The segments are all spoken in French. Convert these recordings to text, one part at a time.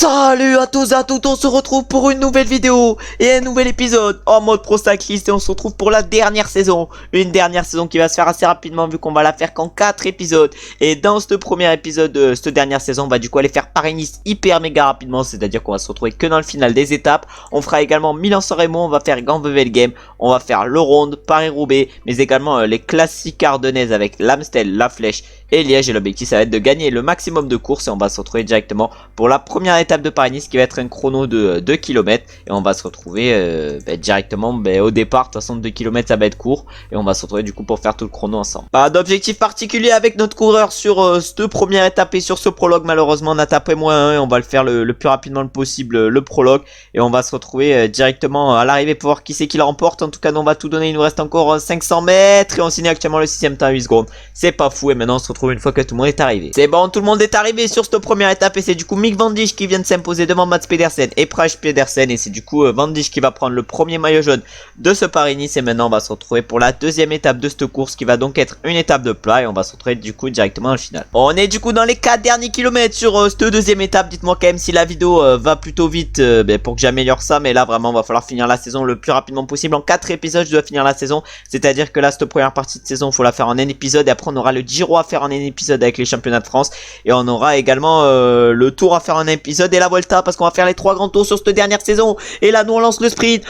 Salut à tous et à toutes, on se retrouve pour une nouvelle vidéo et un nouvel épisode en mode Pro Cyclist et on se retrouve pour la dernière saison. Une dernière saison qui va se faire assez rapidement vu qu'on va la faire qu'en 4 épisodes. Et dans ce premier épisode de cette dernière saison, on va du coup aller faire Paris-Nice hyper méga rapidement, c'est-à-dire qu'on va se retrouver que dans le final des étapes. On fera également Milan-San Remo, on va faire Gand-Wevelgem Game, on va faire le Ronde, Paris-Roubaix, mais également les classiques ardennaises avec l'Amstel, la Flèche et Liège. Et l'objectif ça va être de gagner le maximum de courses et on va se retrouver directement pour la première étape de Paris-Nice qui va être un chrono de 2 km et on va se retrouver directement au départ. De toute façon 2 km ça va être court et on va se retrouver du coup pour faire tout le chrono ensemble. Pas d'objectif particulier avec notre coureur sur cette première étape et sur ce prologue. Malheureusement on a tapé -1 et on va le faire le plus rapidement possible le prologue et on va se retrouver directement à l'arrivée pour voir qui c'est qui le remporte. En tout cas nous on va tout donner, il nous reste encore 500 mètres et on signe actuellement le 6ème temps à 8 secondes. C'est pas fou et maintenant on se retrouve une fois que tout le monde est arrivé. C'est bon, tout le monde est arrivé sur cette première étape et c'est du coup Mick Van Dijk qui vient de s'imposer devant Mats Pedersen et Price Pedersen et c'est du coup Van Dijk qui va prendre le premier maillot jaune de ce Paris-Nice et maintenant on va se retrouver pour la deuxième étape de cette course qui va donc être une étape de plat et on va se retrouver du coup directement dans le final. On est du coup dans les 4 derniers kilomètres sur cette deuxième étape. Dites-moi quand même si la vidéo va plutôt vite pour que j'améliore ça, mais là vraiment va falloir finir la saison le plus rapidement possible. En 4 épisodes je dois finir la saison, c'est à dire que là cette première partie de saison il faut la faire en un épisode et après on aura le Giro à faire en un épisode avec les championnats de France et on aura également le Tour à faire en un épisode et la Volta parce qu'on va faire les 3 grands tours sur cette dernière saison. Et là nous on lance le sprint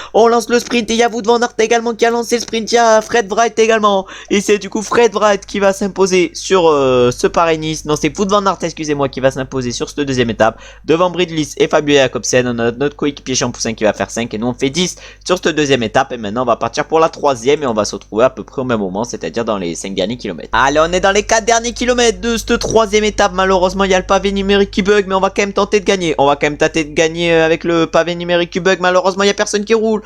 et il y a Wout van Aert également qui a lancé le sprint, il y a Fred Wright également et c'est du coup Fred Wright qui va s'imposer sur ce Paris-Nice. Non, c'est Wout van Aert excusez-moi qui va s'imposer sur cette deuxième étape devant Bridlis et Fabio Jacobsen. On a notre coéquipier Champoussin qui va faire 5 et nous on fait 10 sur cette deuxième étape et maintenant on va partir pour la troisième et on va se retrouver à peu près au même moment, c'est-à-dire dans les 5 derniers kilomètres. Allez, on est dans les 4 derniers kilomètres de cette troisième étape. Malheureusement il y a le pavé numérique qui bug mais on va quand même tenter de gagner. On va quand même tenter de gagner avec le pavé numérique qui bug. Malheureusement il y a personne qui roule.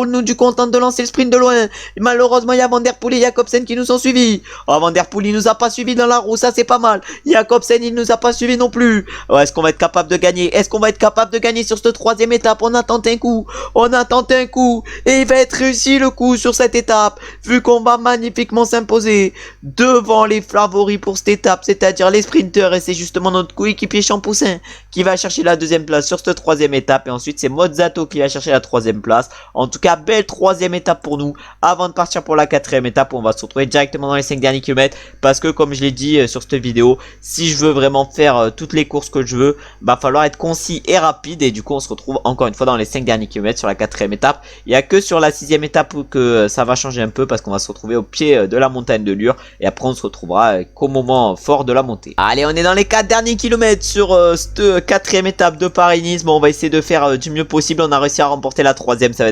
Nous du coup on tente de lancer le sprint de loin. Malheureusement il y a Van Der Poel et Jacobsen qui nous ont suivis. Oh, Van Der Poel il nous a pas suivis dans la roue, ça c'est pas mal. Jacobsen il nous a pas suivis non plus. Oh, est-ce qu'on va être capable de gagner? Est-ce qu'on va être capable de gagner sur cette troisième étape? On a tenté un coup. Et il va être réussi le coup sur cette étape. Vu qu'on va magnifiquement s'imposer devant les favoris pour cette étape, c'est-à-dire les sprinters et c'est justement notre coéquipier Champoussin qui va chercher la deuxième place sur cette troisième étape et ensuite c'est Mozzato qui va chercher la troisième place. En tout cas belle troisième étape pour nous avant de partir pour la quatrième étape où on va se retrouver directement dans les 5 derniers kilomètres parce que comme je l'ai dit sur cette vidéo, si je veux vraiment faire toutes les courses que je veux, va falloir être concis et rapide et du coup on se retrouve encore une fois dans les 5 derniers kilomètres sur la quatrième étape. Il n'y a que sur la 6ème étape où que ça va changer un peu parce qu'on va se retrouver au pied de la montagne de Lure et après on se retrouvera qu'au moment fort de la montée. Allez, on est dans les 4 derniers kilomètres sur cette quatrième étape de Paris-Nice. Bon, on va essayer de faire du mieux possible. On a réussi à remporter la troisième, ça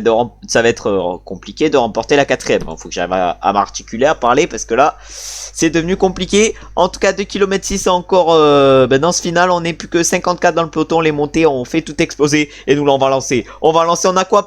va être compliqué de remporter la quatrième. Bon, faut que j'arrive à m'articuler, à parler parce que là c'est devenu compliqué. En tout cas 2 km 6 encore dans ce final, on n'est plus que 54 dans le peloton. Les montées on fait tout exploser et nous là on va lancer, on a quoi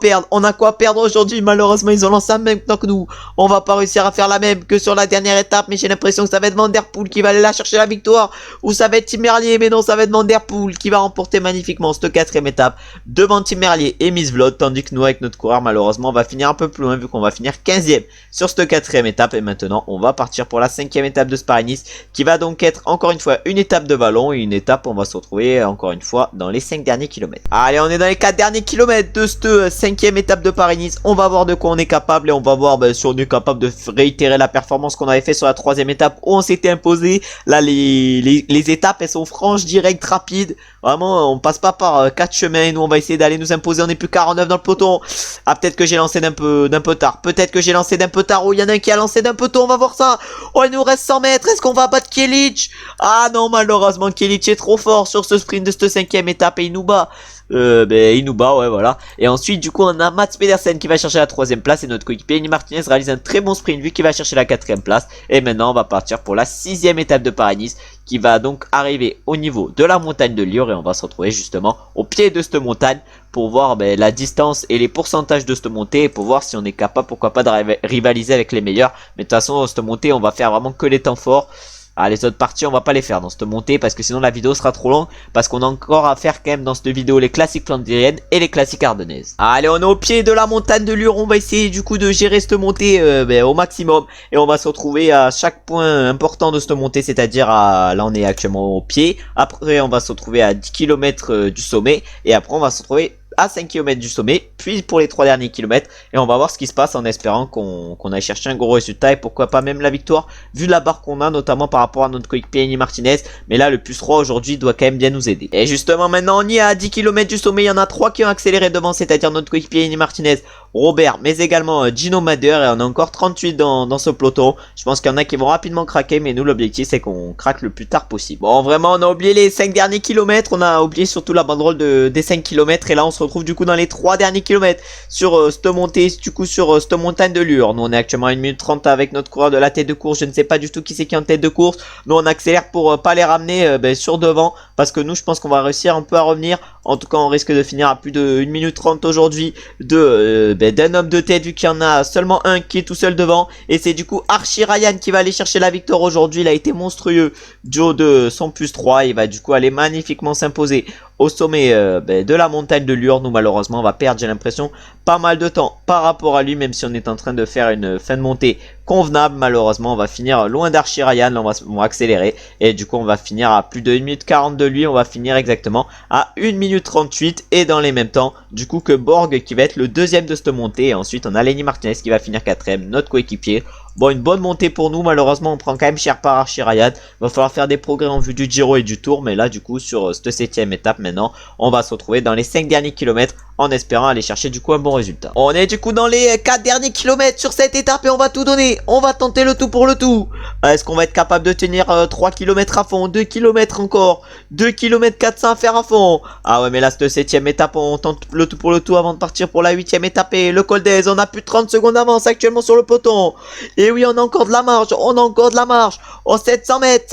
perdre aujourd'hui. Malheureusement ils ont lancé en même temps que nous, on va pas réussir à faire la même que sur la dernière étape, mais j'ai l'impression que ça va être Van Der Poel qui va aller là chercher la victoire ou ça va être Tim Merlier, mais non ça va être Van Der Poel qui va remporter magnifiquement cette quatrième étape devant Tim Merlier et Miss Vlod, tandis que nous avec notre coureur malheureusement on va finir un peu plus loin vu qu'on va finir 15ème sur cette quatrième étape et maintenant on va partir pour la 5ème étape de Paris-Nice qui va donc être encore une fois une étape de vallon et une étape où on va se retrouver encore une fois dans les 5 derniers kilomètres. Allez, on est dans les 4 derniers kilomètres de cette 5ème étape de Paris-Nice. On va voir de quoi on est capable et on va voir si on est capable de réitérer la performance qu'on avait fait sur la 3ème étape où on s'était imposé. Là les étapes elles sont franches, directes, rapides. Vraiment on passe pas par 4 chemins et nous on va essayer d'aller nous imposer. On est plus 49 dans le peloton. Ah, peut-être que j'ai lancé d'un peu tard. Oh, il y en a un qui a lancé d'un peu tôt, on va voir ça. Oh, il nous reste 100 mètres. Est-ce qu'on va battre Kelic? Ah non, malheureusement Kelic est trop fort sur ce sprint de cette 5ème étape et il nous bat. Il nous bat, ouais, voilà. Et ensuite, du coup, on a Mats Pedersen qui va chercher la 3ème place et notre coéquipier Eni Martinez réalise un très bon sprint vu qu'il va chercher la 4ème place. Et maintenant, on va partir pour la 6ème étape de Paris-Nice qui va donc arriver au niveau de la montagne de Lure et on va se retrouver justement au pied de cette montagne pour voir la distance et les pourcentages de cette montée et pour voir si on est capable, pourquoi pas, de rivaliser avec les meilleurs. Mais de toute façon, cette montée, on va faire vraiment que les temps forts. Ah, les autres parties on va pas les faire dans cette montée parce que sinon la vidéo sera trop longue, parce qu'on a encore à faire quand même dans cette vidéo les classiques flandriennes et les classiques ardennaises. Allez, on est au pied de la montagne de Lure, on va essayer du coup de gérer cette montée au maximum, et on va se retrouver à chaque point important de cette montée, c'est-à-dire là on est actuellement au pied, après on va se retrouver à 10 km du sommet, et après on va se retrouver à 5 km du sommet, puis pour les 3 derniers kilomètres, et on va voir ce qui se passe en espérant qu'on aille chercher un gros résultat, et pourquoi pas même la victoire, vu la barre qu'on a, notamment par rapport à notre coéquipier Annie Martinez. Mais là le plus 3 aujourd'hui doit quand même bien nous aider. Et justement maintenant on y est à 10 km du sommet, il y en a 3 qui ont accéléré devant, c'est-à-dire notre coéquipier Annie Martinez, Robert, mais également Gino Mader, et on a encore 38 dans ce peloton. Je pense qu'il y en a qui vont rapidement craquer, mais nous l'objectif c'est qu'on craque le plus tard possible. Bon, vraiment on a oublié les 5 derniers kilomètres, on a oublié surtout la banderole des 5 km, et là on se retrouve du coup dans les 3 derniers kilomètres sur cette montée, du coup sur cette montagne de Lure. Nous on est actuellement à 1 minute 30 avec notre coureur de la tête de course, je ne sais pas du tout qui c'est qui est en tête de course. Nous on accélère pour pas les ramener sur devant, parce que nous je pense qu'on va réussir un peu à revenir. En tout cas on risque de finir à plus de 1 minute 30 aujourd'hui d'un homme de tête, vu qu'il y en a seulement un qui est tout seul devant, et c'est du coup Archie Ryan qui va aller chercher la victoire aujourd'hui. Il a été monstrueux du haut de son plus 3, il va du coup aller magnifiquement s'imposer au sommet de la montagne de Lure. Nous malheureusement on va perdre, j'ai l'impression, pas mal de temps par rapport à lui, même si on est en train de faire une fin de montée convenable. Malheureusement on va finir loin d'Archie Ryan, là on va accélérer, et du coup on va finir à plus de 1 minute 40 de lui, on va finir exactement à 1 minute 38, et dans les mêmes temps du coup que Borg qui va être le deuxième de cette montée, et ensuite on a Lenny Martinez qui va finir quatrième, notre coéquipier. Bon, une bonne montée pour nous, malheureusement on prend quand même cher par Archie Ryan, va falloir faire des progrès en vue du Giro et du Tour, mais là du coup sur cette 7ème étape maintenant, on va se retrouver dans les 5 derniers kilomètres en espérant aller chercher du coup un bon résultat. On est du coup dans les 4 derniers kilomètres sur cette étape, et on va tout donner, on va tenter le tout pour le tout. Est-ce qu'on va être capable de tenir 3 km à fond, 2 km encore, 2 km 400 à faire à fond? Ah ouais, mais là cette 7ème étape on tente le tout pour le tout avant de partir pour la 8ème étape, et le col d'Aise, on a plus de 30 secondes d'avance actuellement sur le peloton. Et oui, on a encore de la marge, on a encore de la marge. Oh, 700 mètres,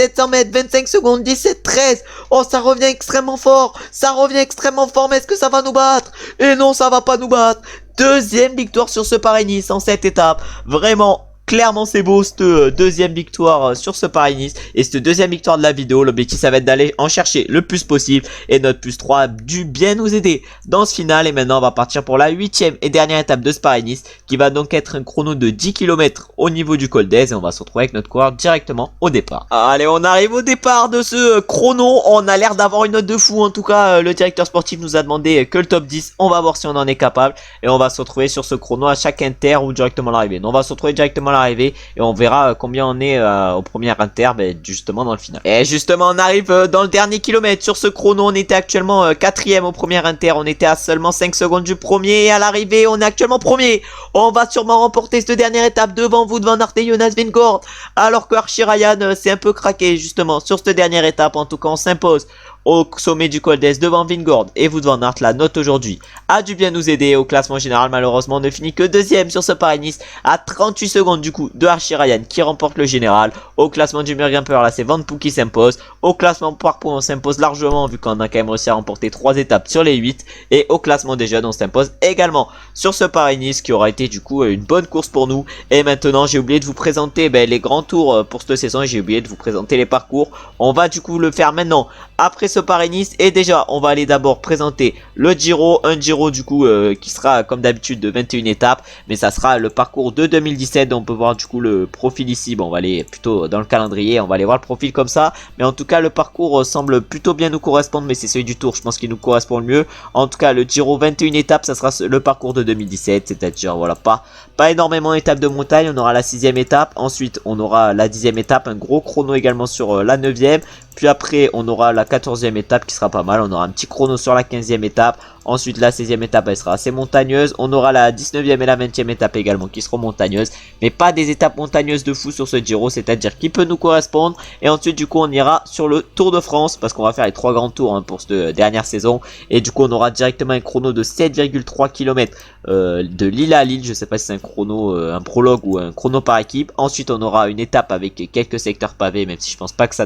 25 secondes, 17, 13. Oh, ça revient extrêmement fort, mais est-ce que ça va nous battre? Et non, ça va pas nous battre. Deuxième victoire sur ce Paris-Nice en cette étape. Vraiment, clairement c'est beau cette deuxième victoire sur ce Paris-Nice, et cette deuxième victoire de la vidéo. L'objectif ça va être d'aller en chercher le plus possible, et notre plus 3 a dû bien nous aider dans ce final. Et maintenant on va partir pour la 8ème et dernière étape de ce Paris-Nice, qui va donc être un chrono de 10 km au niveau du col d'Aise, et on va se retrouver avec notre coureur directement au départ. Allez, on arrive au départ de ce chrono, on a l'air d'avoir une note de fou. En tout cas le directeur sportif nous a demandé que le top 10, on va voir si on en est capable, et on va se retrouver sur ce chrono à chaque inter ou directement à l'arrivée. On va se retrouver directement à l'arrivée, et on verra combien on est au premier inter justement dans le final. Et justement on arrive dans le dernier kilomètre sur ce chrono. On était actuellement 4ème au premier inter, on était à seulement 5 secondes du premier, et à l'arrivée on est actuellement premier. On va sûrement remporter cette dernière étape devant vous, devant Arte Jonas Vingegaard, alors que Archie Ryan s'est un peu craqué justement sur cette dernière étape. En tout cas on s'impose au sommet du col d'Aise devant Vingegaard, et Wout van Aert, la note aujourd'hui a dû bien nous aider. Au classement général malheureusement on ne finit que deuxième sur ce Paris-Nice, à 38 secondes du coup de Archie Ryan qui remporte le général. Au classement du meilleur grimpeur, là c'est Van Poel qui s'impose. Au classement par points on s'impose largement, vu qu'on a quand même réussi à remporter 3 étapes sur les 8. Et au classement des jeunes on s'impose également sur ce Paris-Nice, qui aura été du coup une bonne course pour nous. Et maintenant j'ai oublié de vous présenter les grands tours pour cette saison, et j'ai oublié de vous présenter les parcours. On va du coup le faire maintenant après ce Paris-Nice, et déjà on va aller d'abord présenter le Giro, un Giro du coup qui sera comme d'habitude de 21 étapes, mais ça sera le parcours de 2017. On peut voir du coup le profil ici. Bon, on va aller plutôt dans le calendrier, on va aller voir le profil comme ça, mais en tout cas le parcours semble plutôt bien nous correspondre, mais c'est celui du Tour je pense qu'il nous correspond le mieux. En tout cas le Giro 21 étapes, ça sera le parcours de 2017, c'est-à-dire voilà, pas énormément d'étapes de montagne. On aura la 6ème étape, ensuite on aura la 10ème étape, un gros chrono également sur la 9ème, puis après on aura la 14ème étape qui sera pas mal, on aura un petit chrono sur la 15ème étape, ensuite la 16ème étape elle sera assez montagneuse, on aura la 19ème et la 20ème étape également qui seront montagneuses, mais pas des étapes montagneuses de fou sur ce Giro, c'est-à-dire qui peut nous correspondre. Et ensuite du coup on ira sur le Tour de France, parce qu'on va faire les 3 grands tours pour cette dernière saison, et du coup on aura directement un chrono de 7,3 km de Lille à Lille. Je sais pas si c'est un chrono, un prologue ou un chrono par équipe. Ensuite on aura une étape avec quelques secteurs pavés, même si je pense pas que ça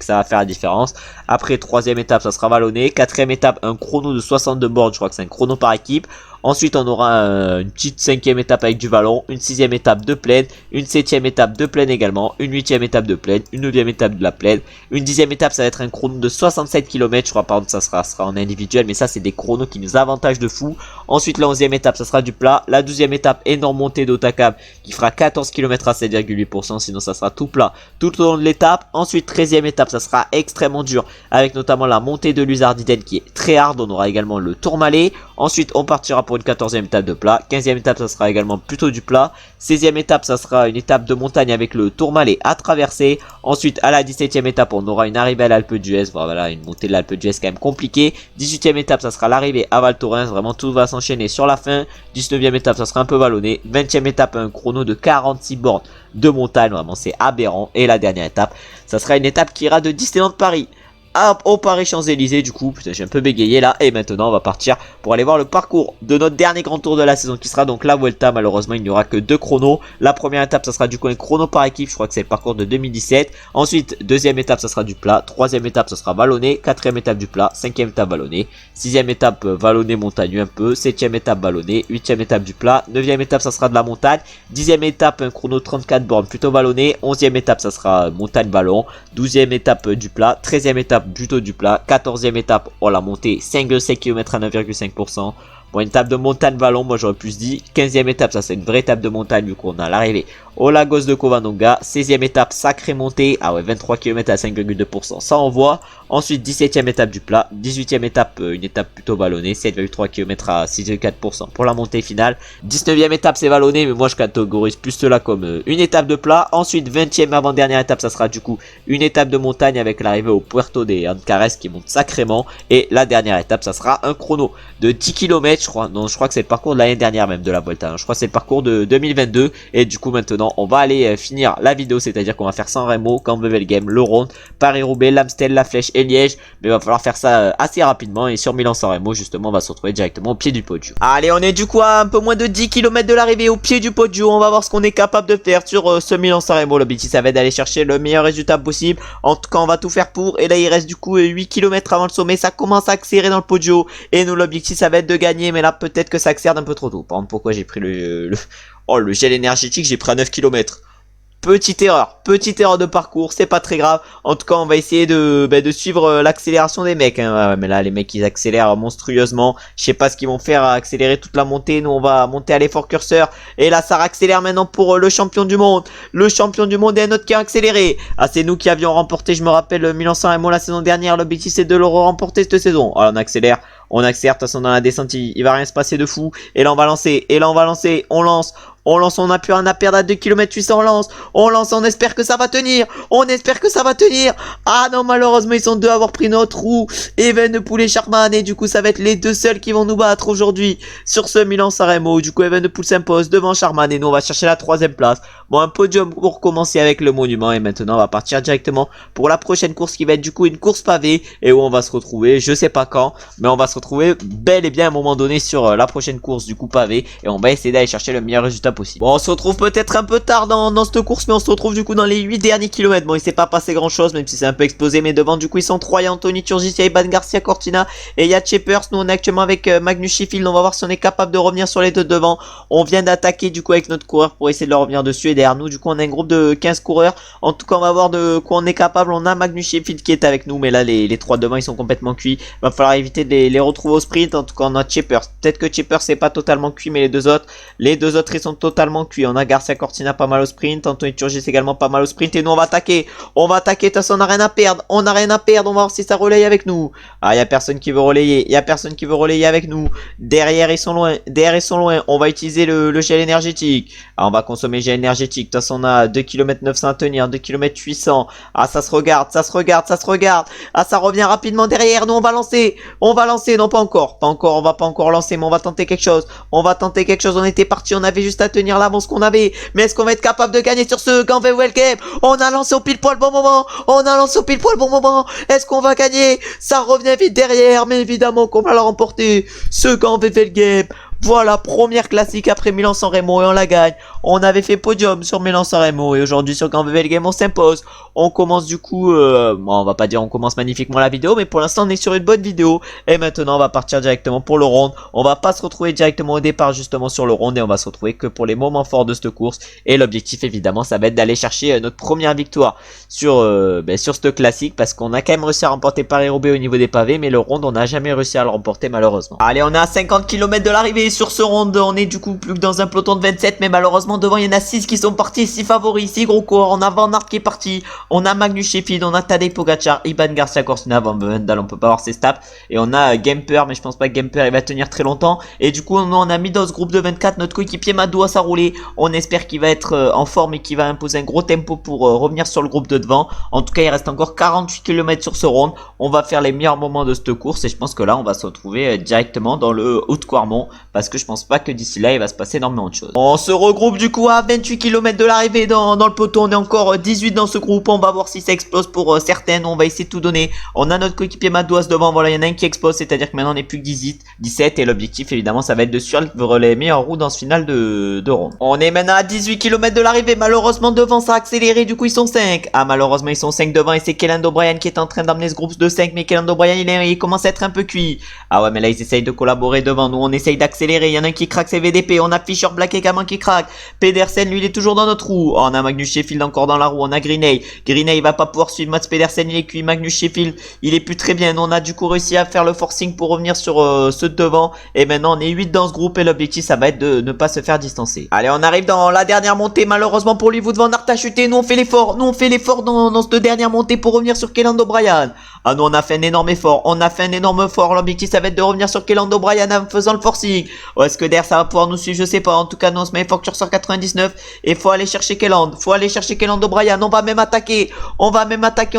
ça va faire la différence. Après, troisième étape, ça sera vallonné. Quatrième étape, un chrono de 62 bornes, je crois que c'est un chrono par équipe. Ensuite, on aura une petite cinquième étape avec du vallon, une sixième étape de plaine, une septième étape de plaine également, une huitième étape de plaine, une neuvième étape de la plaine, une dixième étape, ça va être un chrono de 67 km, je crois, par contre, ça sera en individuel, mais ça, c'est des chronos qui nous avantagent de fou. Ensuite, la onzième étape, ça sera du plat. La douzième étape, énorme montée d'Otakam qui fera 14 km à 7,8%, sinon ça sera tout plat tout au long de l'étape. Ensuite, treizième étape, ça sera extrêmement dur, avec notamment la montée de l'Uzardiden qui est très hard. On aura également le Tourmalet. Ensuite, on partira pour une 14e étape de plat. 15e étape, ça sera également plutôt du plat. 16e étape, ça sera une étape de montagne avec le Tourmalet à traverser. Ensuite, à la 17e étape, on aura une arrivée à l'Alpe d'Huez. Voilà, une montée de l'Alpe d'Huez quand même compliquée. 18e étape, ça sera l'arrivée à Val Thorens. Vraiment, tout va s'enchaîner sur la fin. 19e étape, ça sera un peu vallonné. 20e étape, un chrono de 46 bornes de montagne. Vraiment, c'est aberrant. Et la dernière étape, ça sera une étape qui ira de Disneyland Paris au Paris Champs-Élysées. Du coup, putain, j'ai un peu bégayé là. Et maintenant, on va partir pour aller voir le parcours de notre dernier grand tour de la saison, qui sera donc la Vuelta. Malheureusement, il n'y aura que 2 chronos. La première étape, ça sera du coup un chrono par équipe. Je crois que c'est le parcours de 2017. Ensuite, deuxième étape, ça sera du plat. Troisième étape, ça sera vallonné. Quatrième étape du plat. Cinquième étape vallonné. Sixième étape vallonné montagneux un peu. Septième étape vallonné. Huitième étape du plat. Neuvième étape, ça sera de la montagne. Dixième étape, un chrono 34 bornes plutôt vallonné. Onzième étape, ça sera montagne ballon. Douzième étape du plat. Treizième étape plutôt du plat. 14e étape, on l'a montée 5,7 km à 9,5%. Bon, une étape de montagne ballon, moi j'aurais plus dit. 15e étape, ça c'est une vraie étape de montagne vu qu'on a l'arrivée au Lagos de Covadonga. 16e étape, sacrée montée. Ah ouais, 23 km à 5,2%. Ça on voit. Ensuite, 17e étape du plat. 18e étape, une étape plutôt vallonnée. 7,3 km à 6,4% pour la montée finale. 19e étape, c'est vallonné, mais moi je catégorise plus cela comme une étape de plat. Ensuite, 20e avant-dernière étape, ça sera du coup une étape de montagne avec l'arrivée au Puerto de Ancares qui monte sacrément. Et la dernière étape, ça sera un chrono de 10 km, je crois. Non, je crois que c'est le parcours de l'année dernière même de la Vuelta. Je crois que c'est le parcours de 2022. Et du coup, maintenant, on va aller finir la vidéo, c'est-à-dire qu'on va faire San Remo, Campbell-Game, le Ronde, Paris-Roubaix, l'Amstel, la Flèche et Liège. Mais il va falloir faire ça assez rapidement. Et sur Milan-San Remo, justement, on va se retrouver directement au pied du Poggio. Allez, on est du coup à un peu moins de 10 km de l'arrivée au pied du Poggio. On va voir ce qu'on est capable de faire sur ce Milan-San Remo. L'objectif, ça va être d'aller chercher le meilleur résultat possible. En tout cas, on va tout faire pour. Et là, il reste du coup 8 km avant le sommet. Ça commence à accélérer dans le Poggio. Et nous, l'objectif, ça va être de gagner. Mais là, peut-être que ça accélère un peu trop tôt. Par exemple, pourquoi j'ai pris le gel énergétique, j'ai pris à 9 km. Petite erreur de parcours, c'est pas très grave. En tout cas, on va essayer de suivre l'accélération des mecs. Hein. Ouais, mais là, les mecs, ils accélèrent monstrueusement. Je sais pas ce qu'ils vont faire à accélérer toute la montée. Nous, on va monter à l'effort curseur. Et là, ça accélère maintenant pour le champion du monde. Le champion du monde est un autre qui a accéléré. Ah, c'est nous qui avions remporté, je me rappelle, Milan-San Remo la saison dernière. L'objectif, c'est de le remporter cette saison. Alors, on accélère. De toute façon dans la descente il va rien se passer de fou. Et là on va lancer, on lance, on n'a plus rien à perdre à 2 km 800, on lance, on espère que ça va tenir, Ah non, malheureusement ils sont deux à avoir pris notre roue, Evenepoel et Sharman, et du coup ça va être les deux seuls qui vont nous battre aujourd'hui sur ce Milan-San Remo. Du coup Evenepoel s'impose devant Sharman et nous on va chercher la 3ème place. Bon, un podium pour commencer avec le monument, et maintenant on va partir directement pour la prochaine course qui va être du coup une course pavée, et où on va se retrouver, je sais pas quand, mais on va se retrouver bel et bien à un moment donné sur la prochaine course du coup pavé, et on va essayer d'aller chercher le meilleur résultat possible. Bon, on se retrouve peut-être un peu tard dans cette course, mais on se retrouve du coup dans les 8 derniers kilomètres. Bon, il s'est pas passé grand chose, même si c'est un peu explosé, mais devant du coup ils sont 3, il y a Anthony Turgis, il y a Iban Garcia Cortina et il y a Shepers. Nous on est actuellement avec Magnus Sheffield, on va voir si on est capable de revenir sur les deux devant. On vient d'attaquer du coup avec notre coureur pour essayer de leur revenir dessus, et derrière nous du coup on a un groupe de 15 coureurs. En tout cas on va voir de quoi on est capable. On a Magnus Sheffield qui est avec nous, mais là les 3 devant ils sont complètement cuits. Va falloir éviter de les retrouver au sprint. En tout cas on a Shepers, peut-être que Shepers c'est pas totalement cuit, mais les deux autres ils sont totalement cuits. On a Garcia Cortina pas mal au sprint, Anthony Turgis également pas mal au sprint, et nous on va attaquer, de toute façon on n'a rien à perdre, on va voir si ça relaye avec nous. Ah, il y a personne qui veut relayer, avec nous. Derrière ils sont loin, on va utiliser le gel énergétique. Ah, on va consommer le gel énergétique, de toute façon on a 2 km 900 à tenir, 2 km 800. Ah, ça se regarde. Ah, ça revient rapidement derrière. Nous on va lancer, non pas encore, on va pas encore lancer, mais on va tenter quelque chose, on était parti, on avait juste à tenir l'avance qu'on avait, mais est-ce qu'on va être capable de gagner sur ce Campbell Game? On a lancé au pile poil bon moment, est-ce qu'on va gagner? Ça revient vite derrière, mais évidemment qu'on va la remporter, ce Campbell Game. Voilà, première classique après Milan-San Remo et on la gagne. On avait fait podium sur Milan-San Remo et aujourd'hui sur Grand VVL Game on s'impose. On commence du coup, bon, on va pas dire on commence magnifiquement la vidéo, mais pour l'instant on est sur une bonne vidéo. Et maintenant on va partir directement pour le round. On va pas se retrouver directement au départ justement sur le round et on va se retrouver que pour les moments forts de cette course. Et l'objectif évidemment ça va être d'aller chercher notre première victoire sur ce classique, parce qu'on a quand même réussi à remporter Paris-Roubaix au niveau des pavés, mais le round on n'a jamais réussi à le remporter malheureusement. Allez, on est à 50 km de l'arrivée sur ce round. On est du coup plus que dans un peloton de 27, mais malheureusement devant il y en a 6 qui sont partis, 6 favoris, 6 gros coureurs. On a Van Aert qui est parti, on a Magnus Sheffield, on a Tadej Pogacar, Iban Garcia Cortina, Van Vendal, on peut pas voir ses stats, et on a Gemper, mais je pense pas que Gemper il va tenir très longtemps. Et du coup on a mis dans ce groupe de 24 notre coéquipier Madouas à rouler. On espère qu'il va être en forme et qu'il va imposer un gros tempo pour revenir sur le groupe de devant. En tout cas il reste encore 48 km sur ce round. On va faire les meilleurs moments de cette course et je pense que là on va se retrouver directement dans le Haut-de-Quarmont, parce que je pense pas que d'ici là il va se passer énormément de choses. On se regroupe du coup à 28 km de l'arrivée dans le peloton. On est encore 18 dans ce groupe. On va voir si ça explose pour certaines. On va essayer de tout donner. On a notre coéquipier Madouas devant. Voilà, il y en a un qui explose, c'est-à-dire que maintenant on n'est plus que 17 et l'objectif évidemment ça va être de suivre les meilleures roues dans ce final de round. On est maintenant à 18 km de l'arrivée. Malheureusement devant ça a accéléré, du coup ils sont 5. Ah, malheureusement ils sont 5 devant et c'est Kellan O'Brien qui est en train d'amener ce groupe de 5, mais Kellan O'Brien il commence à être un peu cuit. Ah ouais, mais là ils essayent de collaborer devant nous. On essaye d'accélérer. Il y en a un qui craque ses VDP. On a Fischer Black également qui craque. Pedersen lui il est toujours dans notre roue. Oh, on a Magnus Sheffield encore dans la roue. On a Greenay. Greenay il va pas pouvoir suivre Mats Pedersen, il est cuit. Magnus Sheffield il est plus très bien. Nous on a du coup réussi à faire le forcing pour revenir sur ceux de devant. Et maintenant on est 8 dans ce groupe et l'objectif ça va être de ne pas se faire distancer. Allez, on arrive dans la dernière montée. Malheureusement pour lui, Wout van Aert a chuté. Nous on fait l'effort. Nous on fait l'effort dans cette dernière montée pour revenir sur Kellan O'Brien. Ah, nous on a fait un énorme effort. On a fait un énorme effort. L'objectif ça va être de revenir sur Kellan O'Brien en faisant le forcing. Ou est-ce que derrière ça va pouvoir nous suivre? Je sais pas. En tout cas nous on se met fort sur 99 et faut aller chercher Kellan. Faut aller chercher Kellan O'Brien. On va même attaquer. On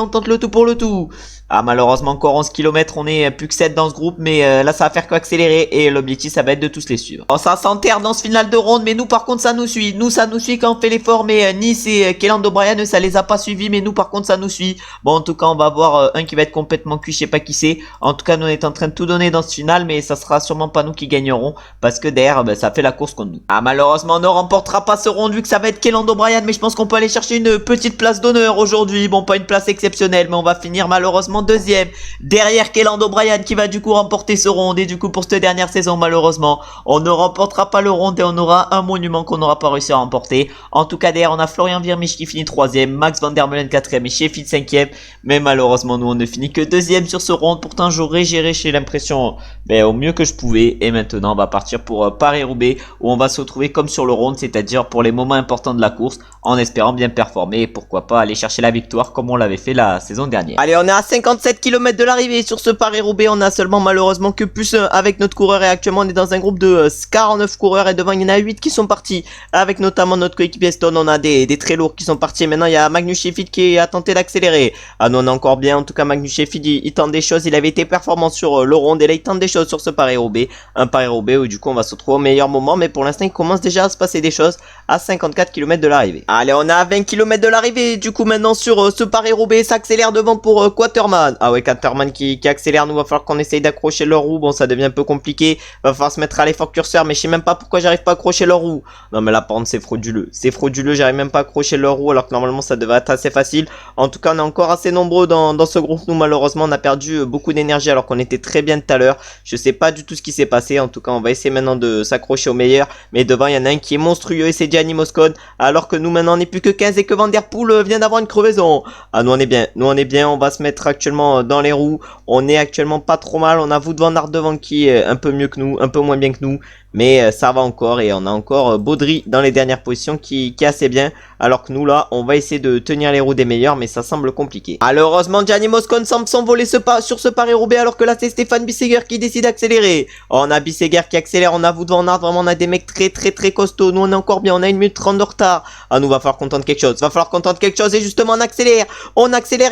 tente le tout pour le tout. Ah, malheureusement encore 11 km, on est plus que 7 dans ce groupe, mais là ça va faire qu'accélérer et l'objectif ça va être de tous les suivre. Bon, ça s'enterre dans ce final de ronde, mais nous par contre ça nous suit. Nous ça nous suit quand on fait l'effort, mais Nice et Kellan O'Brien ça les a pas suivis, mais nous par contre ça nous suit. Bon, en tout cas on va voir un qui va être complètement cuit, je sais pas qui c'est. En tout cas nous on est en train de tout donner dans ce final, mais ça sera sûrement pas nous qui gagnerons, parce que derrière ça fait la course contre nous. Ah, malheureusement on ne remportera pas ce round vu que ça va être Kellan O'Brien, mais je pense qu'on peut aller chercher une petite place d'honneur aujourd'hui. Bon, pas une place exceptionnelle, mais on va finir malheureusement deuxième derrière Kellan O'Brien qui va du coup remporter ce round. Et du coup pour cette dernière saison malheureusement on ne remportera pas le round et on aura un monument qu'on n'aura pas réussi à remporter. En tout cas derrière on a Florian Virmich qui finit 3ème, Max Van Der Meulen 4ème et Sheffield 5ème. Mais malheureusement nous on ne finit que 2ème sur ce round. Pourtant j'aurais géré, j'ai l'impression, au mieux que je pouvais. Et maintenant on va partir pour Paris-Roubaix où on va se retrouver comme sur le round, c'est-à-dire pour les moments importants de la course, en espérant bien performer et pourquoi pas aller chercher la victoire comme on l'avait fait la saison dernière. Allez, on est à 57 km de l'arrivée sur ce Paris-Roubaix. On a seulement malheureusement que plus avec notre coureur et actuellement on est dans un groupe de 49 coureurs et devant il y en a 8 qui sont partis avec notamment notre coéquipier Stone. On a des très lourds qui sont partis. Maintenant il y a Magnus Sheffield qui a tenté d'accélérer. Ah non, on est encore bien. En tout cas Magnus Sheffield il tente des choses. Il avait été performant sur le round et là il tente des choses sur ce Paris-Roubaix. Un Paris-Roubaix où du coup on va se retrouver au meilleur moment, mais pour l'instant il commence déjà à se passer des choses à 54 km de l'arrivée. Allez, on est à 20 km de l'arrivée. Du coup maintenant sur ce Paris-Roubaix ça accélère devant pour Quaterman. Ah ouais, Quaterman qui accélère. Nous va falloir qu'on essaye d'accrocher leur roue. Bon, ça devient un peu compliqué. Va falloir se mettre à l'effort curseur, mais je sais même pas pourquoi j'arrive pas à accrocher leur roue. Non mais là par contre c'est frauduleux. C'est frauduleux, j'arrive même pas à accrocher leur roue alors que normalement ça devrait être assez facile. En tout cas on est encore assez nombreux dans ce groupe. Nous malheureusement on a perdu beaucoup d'énergie alors qu'on était très bien tout à l'heure. Je sais pas du tout ce qui s'est passé. En tout cas on va essayer maintenant de s'accrocher au meilleur. Mais devant il y en a un qui est monstrueux et c'est Gianni Moscon. Alors que nous maintenant on n'est plus que 15 et que Van Der Poel vient d'avoir une crevaison. Ah, nous on est bien. Nous on est bien. On va se mettre actuellement dans les roues. On est actuellement pas trop mal. On a Wout van Aert devant qui est un peu mieux que nous, un peu moins bien que nous. Mais ça va encore et on a encore Baudry dans les dernières positions qui est assez bien. Alors que nous là on va essayer de tenir les roues des meilleurs, mais ça semble compliqué. Malheureusement Gianni Moscon semble s'envoler sur ce Paris-Roubaix alors que là c'est Stéphane Bissegger qui décide d'accélérer. Oh, on a Bissegger qui accélère, on a Wout van Aert, vraiment on a des mecs très costauds. Nous on est encore bien, on a 1 minute 30 de retard. Ah, nous va falloir qu'on tente quelque chose, et justement on accélère,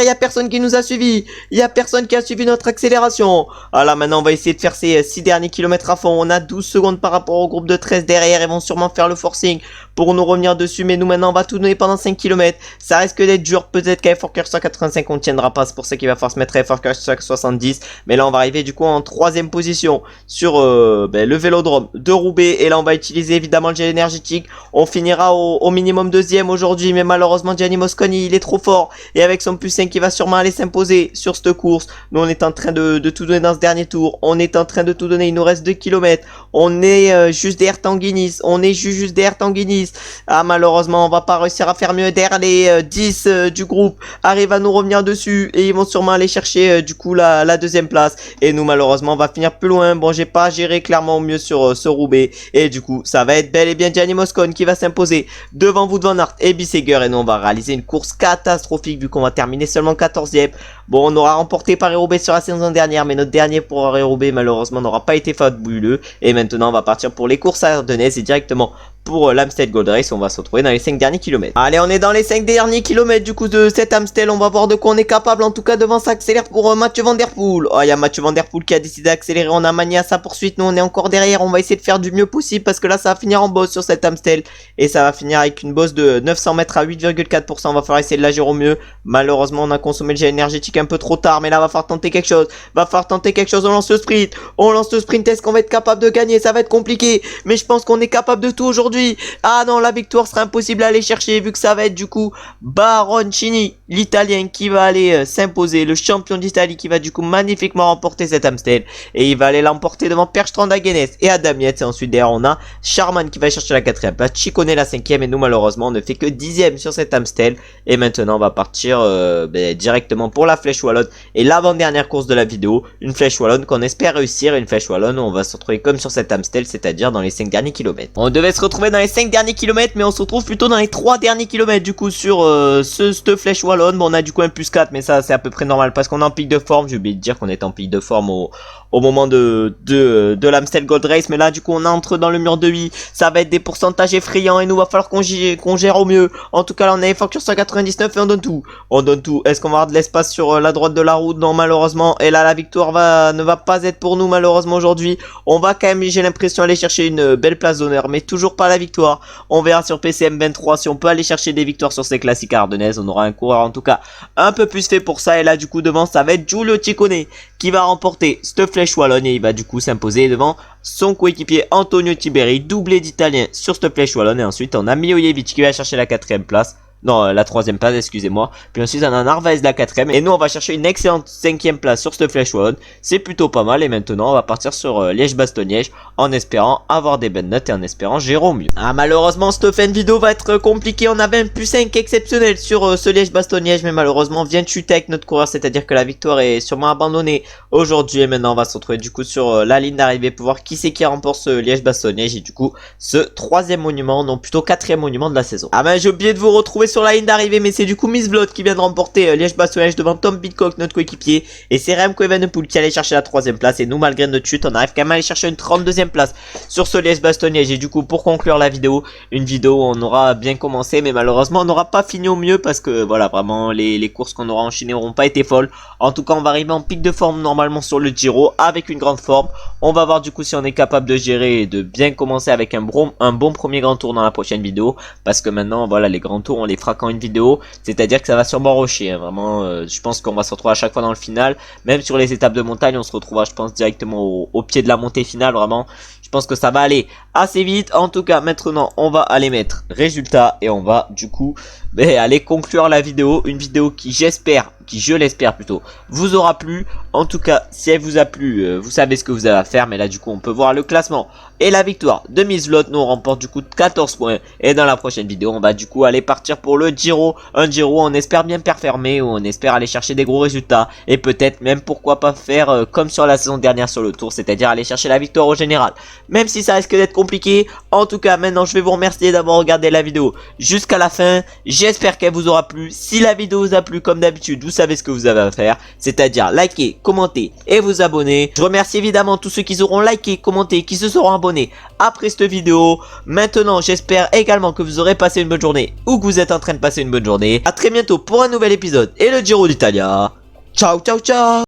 il y a personne qui nous a suivi. Il y a personne qui a suivi notre accélération. Ah là maintenant on va essayer de faire ces 6 derniers kilomètres à fond. On a 12 secondes par par rapport au groupe de 13 derrière. Ils vont sûrement faire le forcing pour nous revenir dessus. Mais nous maintenant on va tout donner pendant 5 km. Ça risque d'être dur. Peut-être qu'à Effort 185 on ne tiendra pas. C'est pour ça qu'il va falloir se mettre à Effort 170. Mais là on va arriver du coup en 3ème position sur le vélodrome de Roubaix. Et là on va utiliser évidemment le gel énergétique. On finira au minimum 2ème aujourd'hui. Mais malheureusement Gianni Mosconi il est trop fort. Et avec son plus 5 il va sûrement aller s'imposer sur cette course. Nous on est en train de tout donner dans ce dernier tour. On est en train de tout donner. Il nous reste 2 km. On est juste derrière Tanguy-Nice. On est juste derrière Tanguy-Nice. Ah malheureusement on va pas réussir à faire mieux. Derrière les 10 du groupe arrivent à nous revenir dessus. Et ils vont sûrement aller chercher du coup la 2ème place. Et nous malheureusement on va finir plus loin. Bon j'ai pas géré clairement au mieux sur ce Roubaix. Et du coup ça va être bel et bien Gianni Mosconi qui va s'imposer devant Wout van Aert et Bissegger. Et nous on va réaliser une course catastrophique vu qu'on va terminer seulement 14ème. Bon on aura remporté Paris-Roubaix sur la saison dernière. Mais notre dernier pour Paris-Roubaix malheureusement n'aura pas été fabuleux. Et maintenant on va partir pour les courses ardennaises et directement pour l'Amstel Gold Race. On va se retrouver dans les 5 derniers kilomètres. Allez on est dans les 5 derniers kilomètres du coup de cet Amstel. On va voir de quoi on est capable. En tout cas devant ça accélère pour Mathieu Van Der Poel. Oh il y a Mathieu Van Der Poel qui a décidé d'accélérer. On a manié à sa poursuite. Nous on est encore derrière. On va essayer de faire du mieux possible parce que là ça va finir en boss sur cet Amstel. Et ça va finir avec une boss de 900 mètres à 8,4%. On va falloir essayer de la gérer au mieux. Malheureusement on a consommé le gel énergétique un peu trop tard. Mais là va falloir tenter quelque chose. On lance le sprint. On lance le sprint. Est-ce qu'on va être capable de gagner? Ça va être compliqué. Mais je pense qu'on est capable de tout aujourd'hui. Ah non la victoire sera impossible à aller chercher vu que ça va être du coup Baroncini l'italien qui va aller s'imposer. Le champion d'Italie qui va du coup magnifiquement remporter cet Amstel. Et il va aller l'emporter devant Perstrand Hagenes et Adam Yates. Et ensuite derrière on a Charman qui va chercher la 4ème place. Chicone la 5ème. Et nous malheureusement on ne fait que 10ème sur cet Amstel. Et maintenant on va partir directement pour la Flèche Wallonne. Et l'avant-dernière course de la vidéo. Une Flèche Wallonne qu'on espère réussir. Une Flèche Wallonne où on va se retrouver comme sur cet Amstel. C'est-à-dire dans les 5 derniers kilomètres. On devait se retrouver dans les 5 derniers kilomètres. Mais on se retrouve plutôt dans les 3 derniers kilomètres. Du coup sur cette Flèche Wallonne. Bon on a du coup un plus 4. Mais ça c'est à peu près normal. Parce qu'on est en pic de forme. J'ai oublié de dire qu'on est en pic de forme au moment de l'Amstel Gold Race. Mais là du coup on entre dans le mur de 8. Ça va être des pourcentages effrayants. Et nous va falloir qu'on gère au mieux. En tout cas là on a Effort 199 et on donne tout. On donne tout. Est-ce qu'on va avoir de l'espace sur la droite de la route? Non malheureusement. Et là la victoire ne va pas être pour nous malheureusement aujourd'hui. On va quand même j'ai l'impression aller chercher une belle place d'honneur. Mais toujours pas la victoire. On verra sur PCM 23 si on peut aller chercher des victoires sur ces classiques ardennaises. On aura un coureur en tout cas un peu plus fait pour ça. Et là du coup devant ça va être Giulio Ciccone qui va remporter cette Flèche Wallonne. Et il va du coup s'imposer devant son coéquipier Antonio Tiberi, doublé d'Italien sur cette Flèche Wallonne. Et ensuite on a Milojevic qui va chercher la 4ème place. Non, la 3ème place, excusez-moi. Puis ensuite, on a Narvaez la 4ème. Et nous, on va chercher une excellente 5ème place sur cette Flèche Wallonne. C'est plutôt pas mal. Et maintenant, on va partir sur Liège-Bastogne-Liège en espérant avoir des bonnes notes et en espérant gérer au mieux. Ah, malheureusement, cette fin de vidéo va être compliquée. On avait un plus 5 exceptionnel sur ce Liège-Bastogne-Liège. Mais malheureusement, vient de chuter avec notre coureur. C'est-à-dire que la victoire est sûrement abandonnée aujourd'hui. Et maintenant, on va se retrouver du coup sur la ligne d'arrivée pour voir qui c'est qui remporte ce Liège-Bastogne-Liège. Et du coup, ce 3ème monument, non plutôt 4ème monument de la saison. Ah, ben, j'ai oublié de vous retrouver sur la ligne d'arrivée, mais c'est du coup Miss Vlot qui vient de remporter Liège-Bastogne-Liège devant Tom Pidcock, notre coéquipier, et c'est Remco Evenepoel qui allait chercher la 3ème place. Et nous, malgré notre chute, on arrive quand même à aller chercher une 32ème place sur ce Liège-Bastogne-Liège. Et du coup, pour conclure la vidéo, une vidéo où on aura bien commencé, mais malheureusement on n'aura pas fini au mieux parce que voilà, vraiment les courses qu'on aura enchaînées n'auront pas été folles. En tout cas, on va arriver en pic de forme normalement sur le Giro avec une grande forme. On va voir du coup si on est capable de gérer et de bien commencer avec un bon premier grand tour dans la prochaine vidéo, parce que maintenant voilà, les grands tours on les fera quand une vidéo, c'est-à-dire que ça va sûrement rusher, hein. Vraiment je pense qu'on va se retrouver à chaque fois dans le final. Même sur les étapes de montagne on se retrouvera je pense directement au pied de la montée finale. Vraiment je pense que ça va aller assez vite. En tout cas maintenant on va aller mettre résultat et on va du coup aller conclure la vidéo. Une vidéo qui j'espère, je l'espère plutôt, vous aura plu. En tout cas si elle vous a plu, vous savez ce que vous avez à faire. Mais là du coup on peut voir le classement et la victoire de Miss Vlot. Nous on remporte du coup 14 points. Et dans la prochaine vidéo on va du coup aller partir pour le Giro. Un Giro on espère bien performer, où on espère aller chercher des gros résultats. Et peut-être même pourquoi pas faire comme sur la saison dernière sur le Tour, c'est-à-dire aller chercher la victoire au général. Même si ça risque d'être compliqué. En tout cas maintenant je vais vous remercier d'avoir regardé la vidéo jusqu'à la fin. J'espère qu'elle vous aura plu. Si la vidéo vous a plu, comme d'habitude vous savez ce que vous avez à faire, c'est-à-dire liker, commenter et vous abonner. Je remercie évidemment tous ceux qui auront liké, commenté, qui se seront abonnés après cette vidéo. Maintenant j'espère également que vous aurez passé une bonne journée, ou que vous êtes en train de passer une bonne journée. A très bientôt pour un nouvel épisode et le Giro d'Italia. Ciao ciao ciao.